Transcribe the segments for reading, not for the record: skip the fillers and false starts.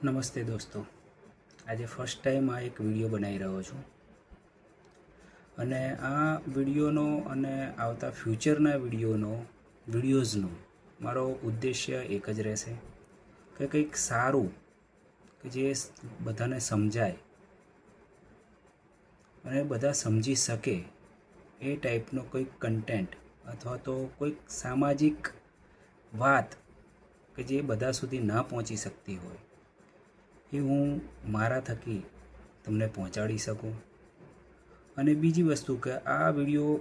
નમસ્તે દોસ્તો, આજે ફર્સ્ટ ટાઈમ આ એક વિડીયો બનાવી રહ્યો છું અને આ વિડીયોનો અને આવતા ફ્યુચરના વિડીયોઝનો મારો ઉદ્દેશ્ય એક જ રહેશે કે કંઈક સારું કે જે બધાને સમજાય અને બધા સમજી શકે એ ટાઈપનો કોઈક કન્ટેન્ટ અથવા તો કોઈક સામાજિક વાત કે જે બધા સુધી ના પહોંચી શકતી હોય એ હું મારા થકી તમને પહોંચાડી શકું. અને બીજી વસ્તુ કે આ વિડીયો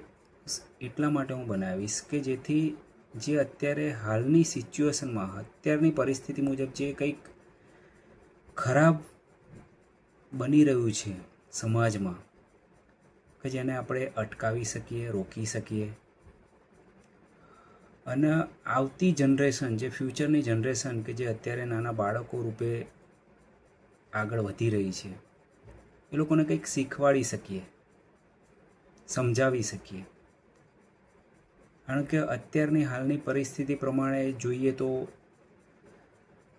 એટલા માટે હું બનાવીશ કે જેથી જે અત્યારે હાલની સિચ્યુએશનમાં અત્યારની પરિસ્થિતિ મુજબ જે કંઈક ખરાબ બની રહ્યું છે સમાજમાં કે જેને આપણે અટકાવી શકીએ, રોકી શકીએ અને આવતી જનરેશન જે ફ્યુચરની જનરેશન કે જે અત્યારે નાના બાળકો રૂપે આગળ વધી રહી છે એ લોકોને કંઈક શીખવાડી શકીએ, સમજાવી શકીએ. કારણ કે અત્યારની હાલની પરિસ્થિતિ પ્રમાણે જોઈએ તો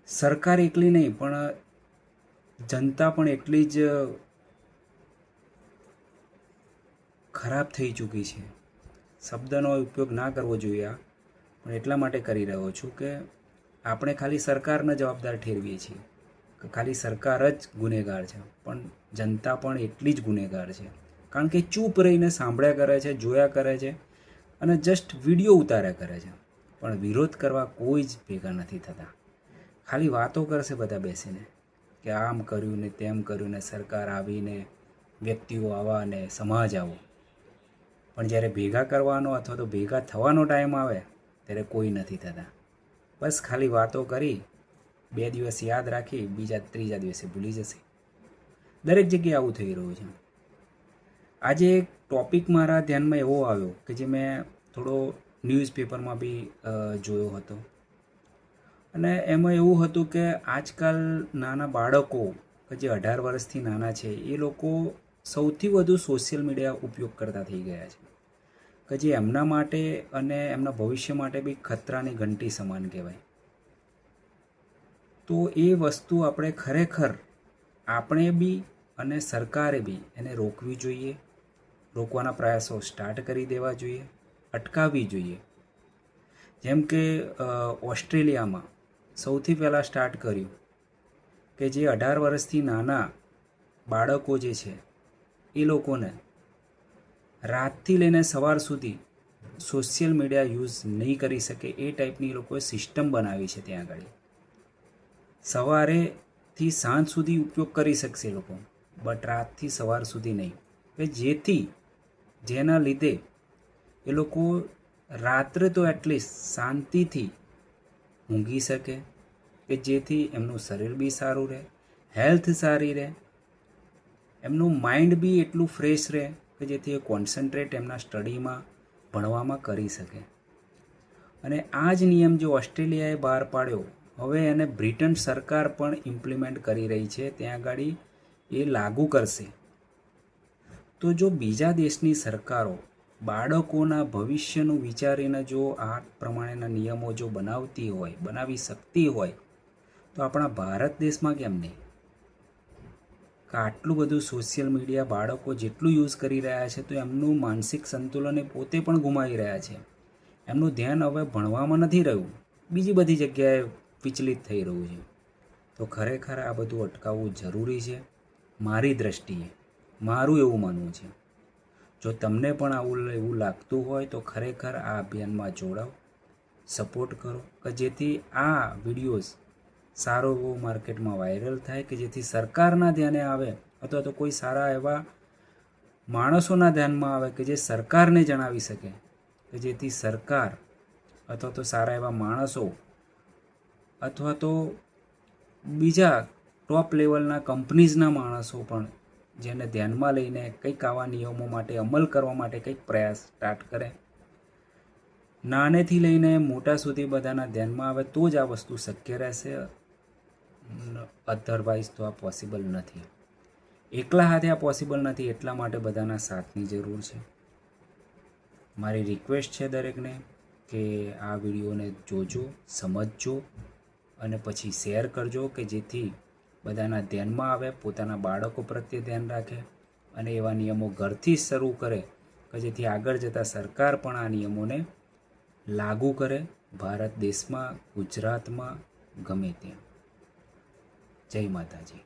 સરકાર એકલી નહીં પણ જનતા પણ એટલી જ ખરાબ થઈ ચૂકી છે. શબ્દનો ઉપયોગ ના કરવો જોઈએ પણ એટલા માટે કરી રહ્યો છું કે આપણે ખાલી સરકારને જવાબદાર ઠેરવીએ છીએ કે ખાલી સરકાર જ ગુનેગાર છે, પણ જનતા પણ એટલી જ ગુનેગાર છે. કારણ કે ચૂપ રહીને સાંભળ્યા કરે છે, જોયા કરે છે અને જસ્ટ વિડીયો ઉતાર્યા કરે છે, પણ વિરોધ કરવા કોઈ જ ભેગા નથી થતા. ખાલી વાતો કરશે બધા બેસીને કે આમ કર્યું ને તેમ કર્યું ને સરકાર આવીને વ્યક્તિઓ આવા ને સમાજ આવો, પણ જ્યારે ભેગા કરવાનો અથવા તો ભેગા થવાનો ટાઈમ આવે ત્યારે કોઈ નથી થતા. બસ ખાલી વાતો કરી 2 દિવસ યાદ રાખી બીજા ત્રીજા દિવસે ભૂલી જશે. દરેક જગ્યાએ આવું થઈ રહ્યું છે. આજે એક ટૉપિક મારા ધ્યાનમાં એવો આવ્યો કે જે મેં થોડો ન્યૂઝપેપરમાં બી જોયો હતો અને એમાં એવું હતું કે આજકાલ નાના બાળકો કે જે 18 વર્ષથી નાના છે એ લોકો સૌથી વધુ સોશિયલ મીડિયા ઉપયોગ કરતા થઈ ગયા છે કે જે એમના માટે અને એમના ભવિષ્ય માટે બી ખતરાની ઘંટી સમાન કહેવાય. તો એ વસ્તુ આપણે ખરેખર આપણે બી અને સરકારે બી એને રોકવી જોઈએ, રોકવાના પ્રયાસો સ્ટાર્ટ કરી દેવા જોઈએ, અટકાવવી જોઈએ. જેમ કે ઓસ્ટ્રેલિયામાં સૌથી પહેલાં સ્ટાર્ટ કર્યું કે જે 18 વર્ષથી નાના બાળકો જે છે એ લોકોને રાતથી લઈને સવાર સુધી સોશિયલ મીડિયા યુઝ નહીં કરી શકે એ ટાઈપની એ લોકોએ સિસ્ટમ બનાવી છે. ત્યાં આગળ સવારેથી સાંજ સુધી ઉપયોગ કરી શકશે લોકો, બટ રાતથી સવાર સુધી નહીં, કે જેના લીધે એ લોકો રાત્રે તો એટલીસ્ટ શાંતિથી ઊંઘી શકે કે જેથી એમનું શરીર બી સારું રહે, હેલ્થ સારી રહે, એમનું માઇન્ડ બી એટલું ફ્રેશ રહે કે જેથી એ કોન્સન્ટ્રેટ એમના સ્ટડીમાં ભણવામાં કરી શકે. અને આ જ નિયમ જો ઓસ્ટ્રેલિયાએ બહાર પાડ્યો, હવે એને બ્રિટન સરકાર પણ ઇમ્પ્લિમેન્ટ કરી રહી છે, ત્યાં આગળ એ લાગુ કરશે. તો જો બીજા દેશની સરકારો બાળકોના ભવિષ્યનું વિચારીને જો આ પ્રમાણેના નિયમો જો બનાવી શકતી હોય તો આપણા ભારત દેશમાં કેમ નહીં? કે આટલું બધું સોશિયલ મીડિયા બાળકો જેટલું યુઝ કરી રહ્યા છે તો એમનું માનસિક સંતુલન એ પોતે પણ ગુમાવી રહ્યા છે. એમનું ધ્યાન હવે ભણવામાં નથી રહ્યું, બીજી બધી જગ્યાએ વિચલિત થઈ રહ્યું છે. તો ખરેખર આ બધું અટકાવવું જરૂરી છે. મારી દૃષ્ટિએ મારું એવું માનવું છે. જો તમને પણ એવું લાગતું હોય તો ખરેખર આ અભિયાનમાં જોડાઓ, સપોર્ટ કરો કે જેથી આ વિડીયોઝ સારો એવો માર્કેટમાં વાયરલ થાય કે જેથી સરકારના ધ્યાને આવે અથવા તો કોઈ સારા એવા માણસોના ધ્યાનમાં આવે કે જે સરકારને જણાવી શકે કે જેથી સરકાર અથવા તો સારા એવા માણસો અથવા તો બીજા ટોપ લેવલના કંપનીઝના માણસો પણ જેને ધ્યાનમાં લઈને કંઈક આવા નિયમો માટે અમલ કરવા માટે કંઈક પ્રયાસ સ્ટાર્ટ કરે. નાનેથી લઈને મોટા સુધી બધાના ધ્યાનમાં આવે તો જ આ વસ્તુ શક્ય રહેશે. અધરવાઇઝ તો આ પોસિબલ નથી. એકલા હાથે આ પોસિબલ નથી, એટલા માટે બધાના સાથની જરૂર છે. મારી રિક્વેસ્ટ છે દરેકને કે આ વિડીયોને જોજો, સમજજો અને પછી શેર કરજો કે જેથી બધાના ધ્યાનમાં આવે, પોતાના બાળકો પ્રત્યે ધ્યાન રાખે અને એવા નિયમો ઘરથી જ શરૂ કરે કે જેથી આગળ જતાં સરકાર પણ આ નિયમોને લાગુ કરે, ભારત દેશમાં, ગુજરાતમાં, ગમે ત્યાં. જય માતાજી.